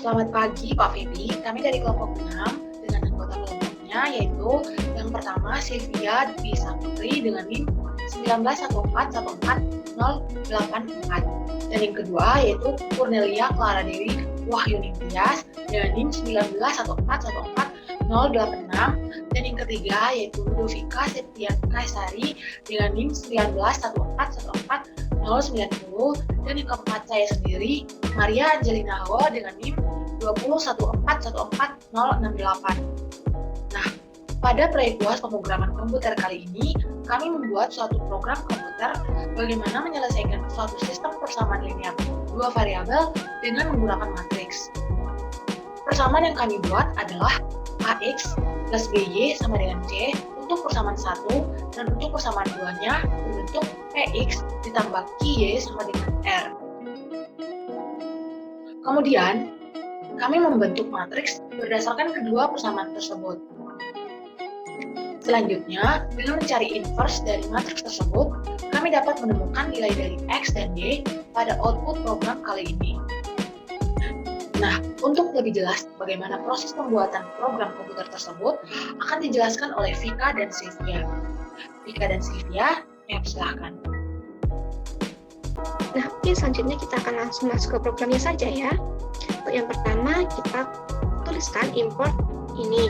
Selamat pagi Pak Febi, kami dari kelompok 6 dengan anggota kelompoknya yaitu yang pertama Sylvia Dwi Saputri dengan NIM 191414084 dan yang kedua yaitu Cornelia Clara Dewi Wahyuni Tias dengan NIM 191414086 dan yang ketiga yaitu Ludovika Septian Kaisari dengan NIM 191414090 dan yang keempat saya sendiri Maria Angelina Ho dengan NIM 201414068. Nah, pada proyek UAS pemrograman komputer kali ini, kami membuat suatu program komputer bagaimana menyelesaikan suatu sistem persamaan linear dua variabel dengan menggunakan matriks. Persamaan yang kami buat adalah AX plus BY sama dengan C untuk persamaan 1 dan untuk persamaan 2-nya berbentuk PX ditambah QY sama dengan R. Kemudian, kami membentuk matriks berdasarkan kedua persamaan tersebut. Selanjutnya, dengan mencari inverse dari matriks tersebut, kami dapat menemukan nilai dari X dan Y pada output program kali ini. Nah, untuk lebih jelas bagaimana proses pembuatan program komputer tersebut akan dijelaskan oleh Vika dan Sylvia. Vika dan Sylvia, silakan. Nah, oke, selanjutnya kita akan langsung masuk ke programnya saja ya. Untuk yang pertama, kita tuliskan import ini.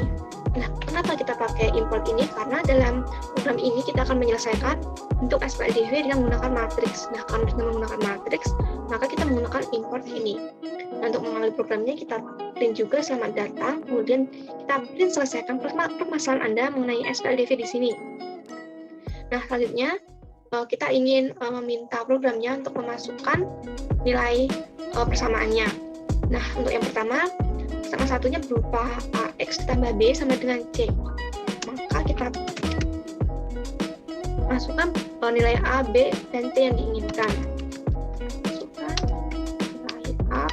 Nah, kenapa kita pakai import ini? Karena dalam program ini kita akan menyelesaikan bentuk SPLDV dengan menggunakan matriks. Nah, karena dengan menggunakan matriks, maka kita menggunakan import ini. Nah, untuk mengawali programnya, kita print juga selamat datang, kemudian kita print selesaikan permasalahan Anda mengenai SPLDV di sini. Nah, selanjutnya, kita ingin meminta programnya untuk memasukkan nilai persamaannya. Nah, untuk yang pertama, persamaan satunya berupa AX ditambah B sama dengan C. Maka kita masukkan nilai A, B, dan C yang diinginkan. Masukkan nilai A,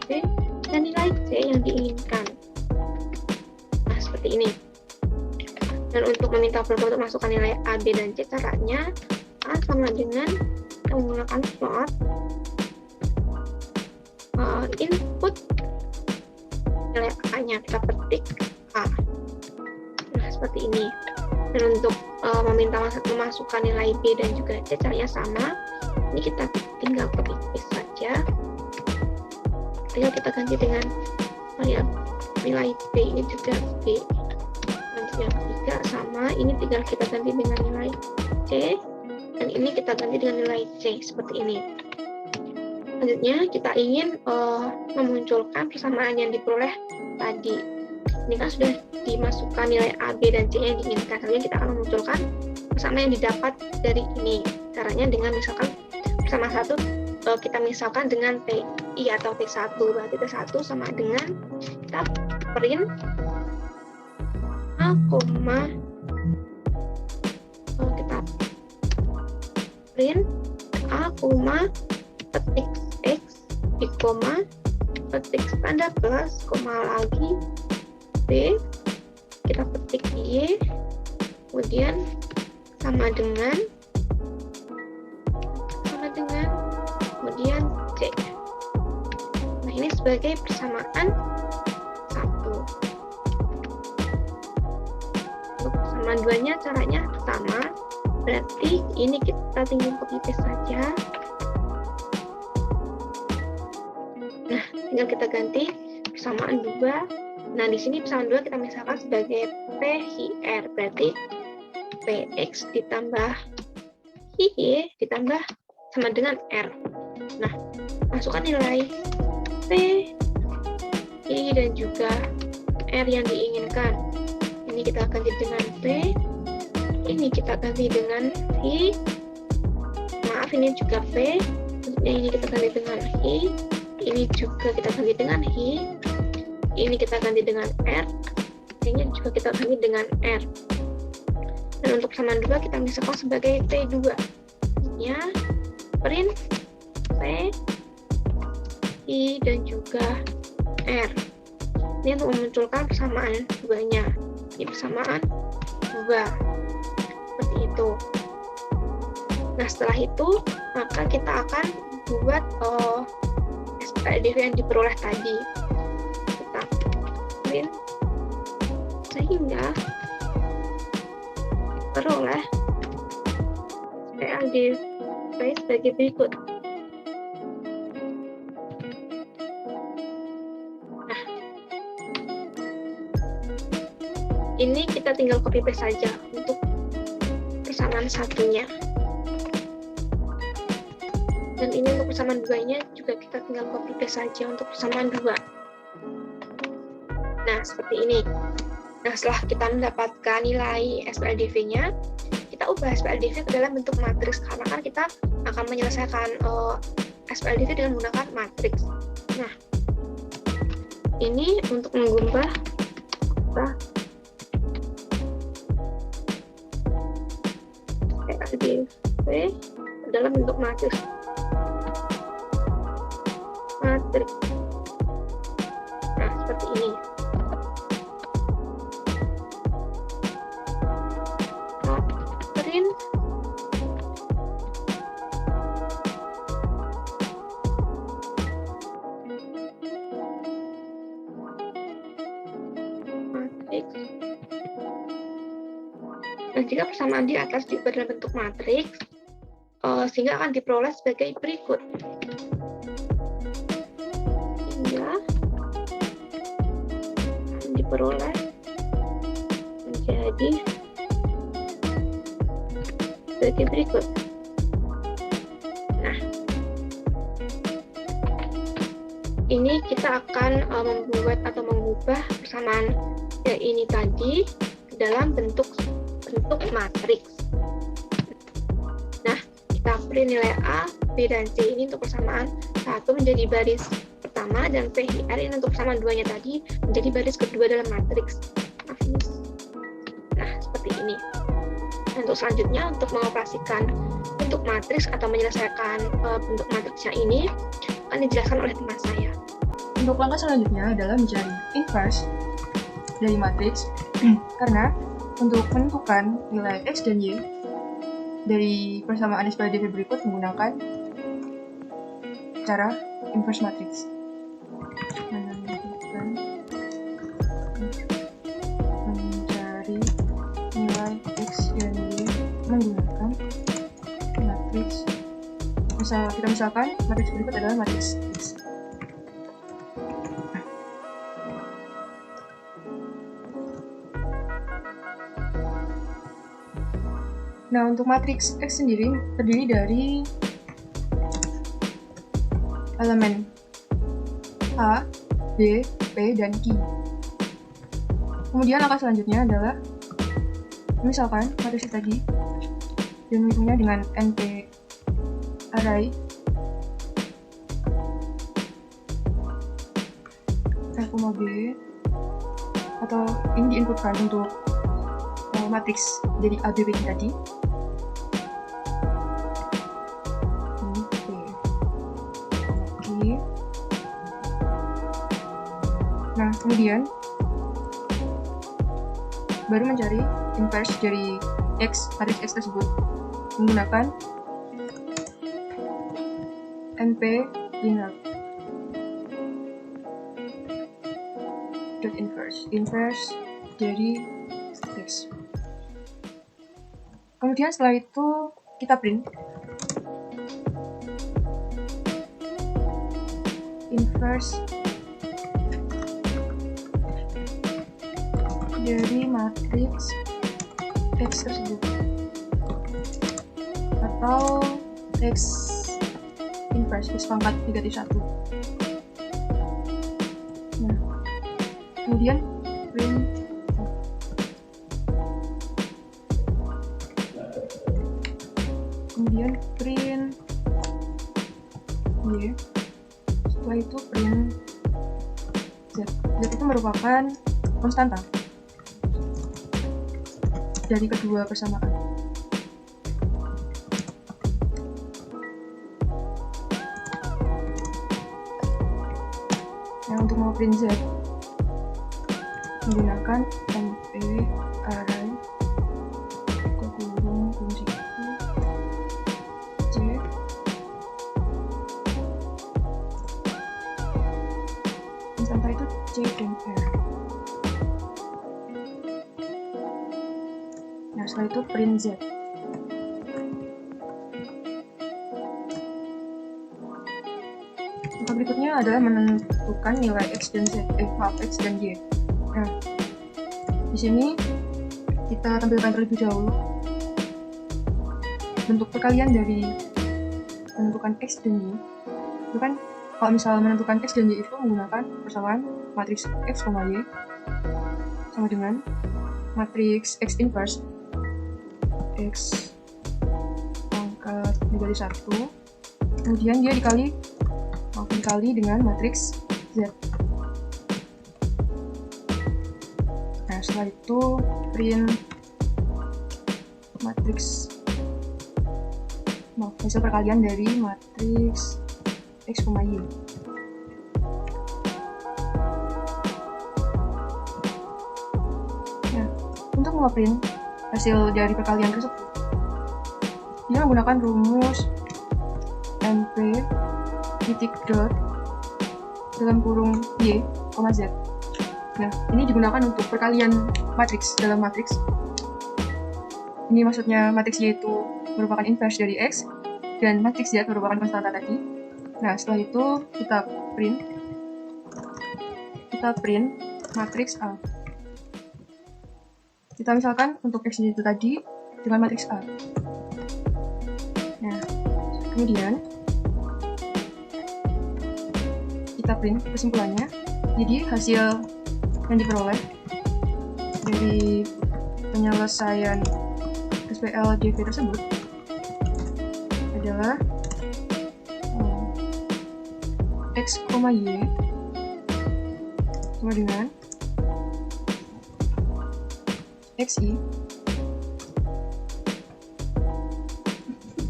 B, dan nilai C yang diinginkan. Nah, seperti ini. Dan untuk meminta program untuk masukkan nilai A, B, dan C, caranya A sama dengan menggunakan float input nilai A-nya, kita petik A. Nah, seperti ini. Dan untuk meminta memasukkan nilai B dan juga C, caranya sama. Ini kita tinggal copy paste saja. Tinggal kita ganti dengan nilai B ini juga B. Nanti yang ketiga sama, ini tinggal kita ganti dengan nilai C. Dan ini kita ganti dengan nilai C, seperti ini. Selanjutnya, kita ingin memunculkan persamaan yang diperoleh tadi. Ini kan sudah dimasukkan nilai A, B, dan C yang diinginkan. Selanjutnya kita akan memunculkan persamaan yang didapat dari ini. Caranya dengan misalkan persamaan satu, kita misalkan dengan TI atau T1. Berarti T1 sama dengan kita print A, kita print A, petik X, di koma, petik tanda plus, koma lagi, B, kita petik Y, kemudian sama dengan, kemudian C. Nah, ini sebagai persamaan 1. Untuk persamaan 2-nya caranya sama, berarti ini kita tinggal copy paste saja. Nah, tinggal kita ganti persamaan 2. Nah, di sini persamaan 2 kita misalkan sebagai PHR, berarti PX ditambah HY ditambah sama dengan R. Nah, masukkan nilai P, I, dan juga R yang diinginkan. Ini kita ganti dengan P, ini kita ganti dengan I, maaf ini juga P, ini kita ganti dengan I, ini juga kita ganti dengan I, ini kita ganti dengan R, ini juga kita ganti dengan R. Dan untuk persamaan 2 kita misalkan sebagai T2. Ya, print P, I, dan juga R. Ini untuk memunculkan persamaan 2-nya. Ini persamaan 2. Seperti itu. Nah, setelah itu, maka kita akan buat SPLDV yang diperoleh tadi. print sehingga peroleh PLDV sebagai berikut. Nah, ini kita tinggal copy paste saja untuk persamaan satunya. Dan ini untuk persamaan duanya juga kita tinggal copy paste saja untuk persamaan 2. Nah, seperti ini. Nah, setelah kita mendapatkan nilai SPLDV-nya, kita ubah SPLDV ke dalam bentuk matriks, karena kan kita akan menyelesaikan SPLDV dengan menggunakan matriks. Nah, ini untuk mengubah SPLDV ke dalam bentuk matriks. Nah, seperti ini. Print matriks. Nah, jika persamaan di atas diubah dalam bentuk matriks, sehingga akan diperoleh sebagai berikut. Diperoleh menjadi sebagai berikut. Nah, ini kita akan membuat atau mengubah persamaan ini tadi dalam bentuk matriks. Nah, kita print nilai A, B, dan C ini untuk persamaan 1 menjadi baris pertama, dan PHR ini untuk persamaan 2-nya tadi menjadi baris kedua dalam matriks. Nah, seperti ini. Dan untuk selanjutnya, untuk mengoperasikan bentuk matriks atau menyelesaikan bentuk matriksnya ini akan dijelaskan oleh teman saya. Untuk langkah selanjutnya adalah mencari inverse dari matriks, karena untuk menentukan nilai X dan Y dari persamaan SPLDV berikut menggunakan cara inverse matrix. Mencari nilai X dan Y menggunakan matriks. Misalkan matriks berikut adalah matriks X. Nah, untuk matriks X sendiri terdiri dari elemen A, B, P, dan Q. Kemudian langkah selanjutnya adalah misalkan matriks tadi dan mengitungnya dengan NP array A, B, atau ini diinputkan untuk matriks dari A, B, P tadi. Nah, kemudian baru mencari inverse dari X, matriks X tersebut menggunakan NP linear dot inverse dari X. Kemudian setelah itu kita print inverse dari matriks X tersebut atau X inverse X pangkat negatif 1. Nah, kemudian print Y. Setelah itu print Z. Z itu merupakan konstanta dari kedua persamaan. Nah, untuk mau print Z menggunakan NP array kurung fungsi C konstanta itu C dan R. setelah itu print Z. Langkah berikutnya adalah menentukan nilai X dan X dan Y. Nah, di sini kita tampilkan terlebih dahulu bentuk perkalian dari menentukan X dan Y. Itu kan kalau misalnya menentukan X dan Y itu menggunakan persamaan matriks X, Y sama dengan matriks X inverse X pangkat dikali 1, kemudian dia dikali dengan matriks Z. Nah, setelah itu print hasil perkalian dari matriks X, Y. Nah, untuk nge-print hasil dari perkalian tersebut, dia menggunakan rumus NP titik dot dalam kurung Y, Z. Nah, ini digunakan untuk perkalian matriks dalam matriks. Ini maksudnya matriks Y itu merupakan inverse dari X, dan matriks Z merupakan konstanta tadi. Nah, setelah itu kita print matriks A. Kita misalkan untuk X itu tadi dengan matriks A. Nah, kemudian kita print kesimpulannya. Jadi hasil yang diperoleh dari penyelesaian SPLDV tersebut adalah X, Y sama dengan XI,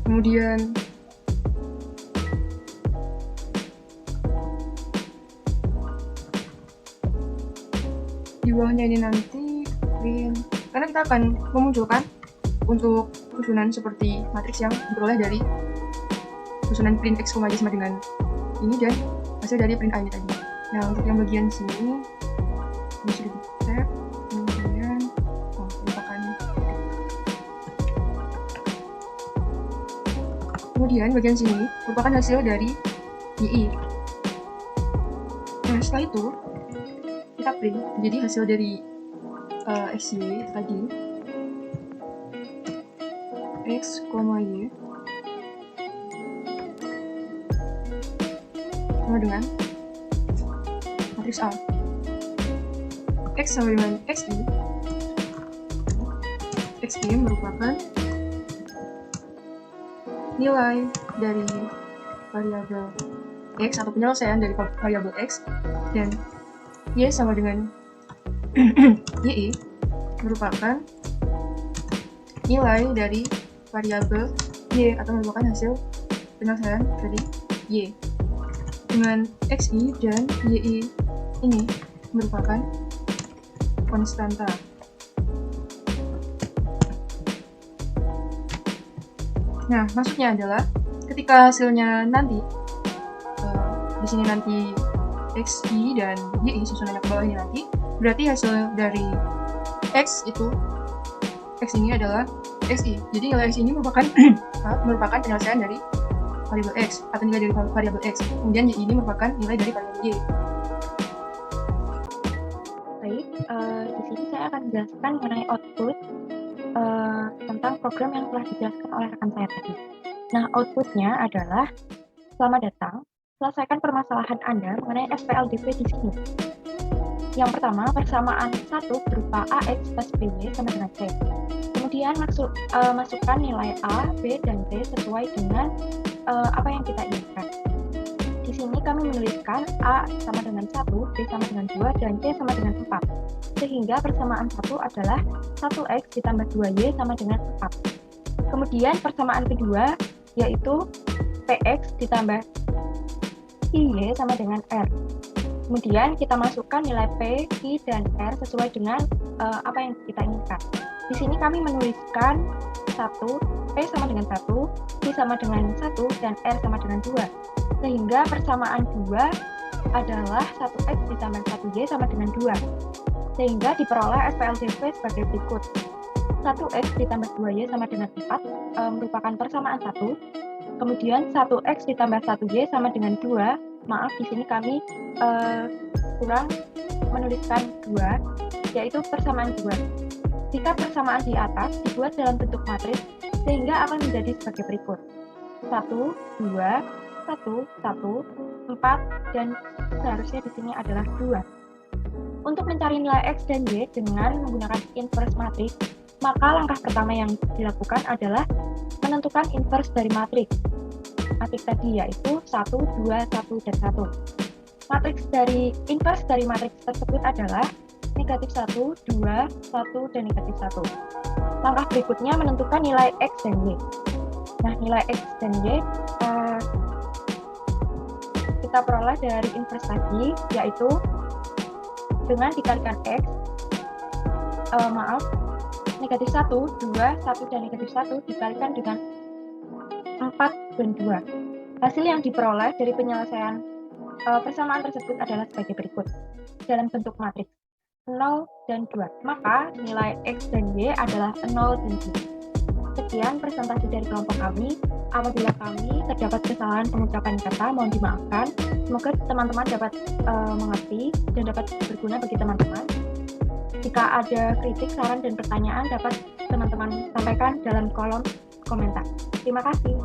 kemudian di bawahnya ini nanti print, karena kita akan memunculkan untuk susunan seperti matriks yang diperoleh dari susunan print X, Y sama dengan ini dan hasil dari print A ini tadi. Nah, untuk yang bagian sini ini sudah di-tag, kemudian lupakan. Kemudian bagian sini merupakan hasil dari YI. Nah, setelah itu kita print jadi hasil dari XY tadi X, Y sama dengan matriks A. X sama dengan XI merupakan nilai dari variabel X atau penyelesaian dari variabel X, dan Y sama dengan YI merupakan nilai dari variabel Y atau merupakan hasil penyelesaian dari Y. Dengan XI dan YI ini merupakan konstanta. Nah, maksudnya adalah ketika hasilnya nanti di sini nanti XI dan YI susunannya ke bawah ini nanti, berarti hasil dari X ini adalah XI. Jadi nilai X ini merupakan penyelesaian dari variabel X atau nilai dari variabel X. Kemudian Y ini merupakan nilai dari variabel Y. Baik, di sini saya akan menjelaskan mengenai output tentang program yang telah dijelaskan oleh rekan saya tadi. Nah, outputnya adalah, selamat datang, selesaikan permasalahan Anda mengenai SPLDV di sini. Yang pertama, persamaan 1 berupa AX plus BY sama dengan C. Kemudian masukkan nilai A, B, dan C sesuai dengan apa yang kita inginkan. Di sini kami menuliskan A sama dengan 1, B sama dengan 2, dan C sama dengan 4. Sehingga persamaan 1 adalah 1X ditambah 2Y sama dengan 4. Kemudian persamaan kedua yaitu PX ditambah IY sama dengan R. Kemudian kita masukkan nilai P, I, dan R sesuai dengan apa yang kita inginkan. Di sini kami menuliskan 1, P sama dengan 1, I sama dengan 1, dan R sama dengan 2. Sehingga persamaan 2 adalah 1X ditambah 1Y sama dengan 2. Sehingga diperoleh SPLDV sebagai berikut. 1 1x ditambah 2y sama dengan 4 merupakan persamaan 1. Kemudian 1x ditambah 1y sama dengan 2. Maaf, di sini kami kurang menuliskan 2, yaitu persamaan 2. Jika persamaan di atas dibuat dalam bentuk matriks, sehingga akan menjadi sebagai berikut. 1, 2, 1, 1, 4, dan seharusnya di sini adalah 2. Untuk mencari nilai X dan Y dengan menggunakan inverse matriks, maka langkah pertama yang dilakukan adalah menentukan inverse dari matriks. Matriks tadi yaitu 1, 2, 1, dan 1. Matriks dari inverse dari matriks tersebut adalah negatif 1, 2, 1, dan negatif 1. Langkah berikutnya menentukan nilai X dan Y. Nah, nilai X dan Y kita peroleh dari inverse tadi, yaitu dengan dikalikan X, negatif 1, 2, 1, dan negatif 1 dikalikan dengan 4 dan 2. Hasil yang diperoleh dari penyelesaian persamaan tersebut adalah sebagai berikut. Dalam bentuk matriks 0 dan 2, maka nilai X dan Y adalah 0 dan 2. Sekian presentasi dari kelompok kami. Apabila kami terdapat kesalahan pengucapan kata, mohon dimaafkan. Semoga teman-teman dapat mengerti dan dapat berguna bagi teman-teman. Jika ada kritik, saran, dan pertanyaan, dapat teman-teman sampaikan dalam kolom komentar. Terima kasih.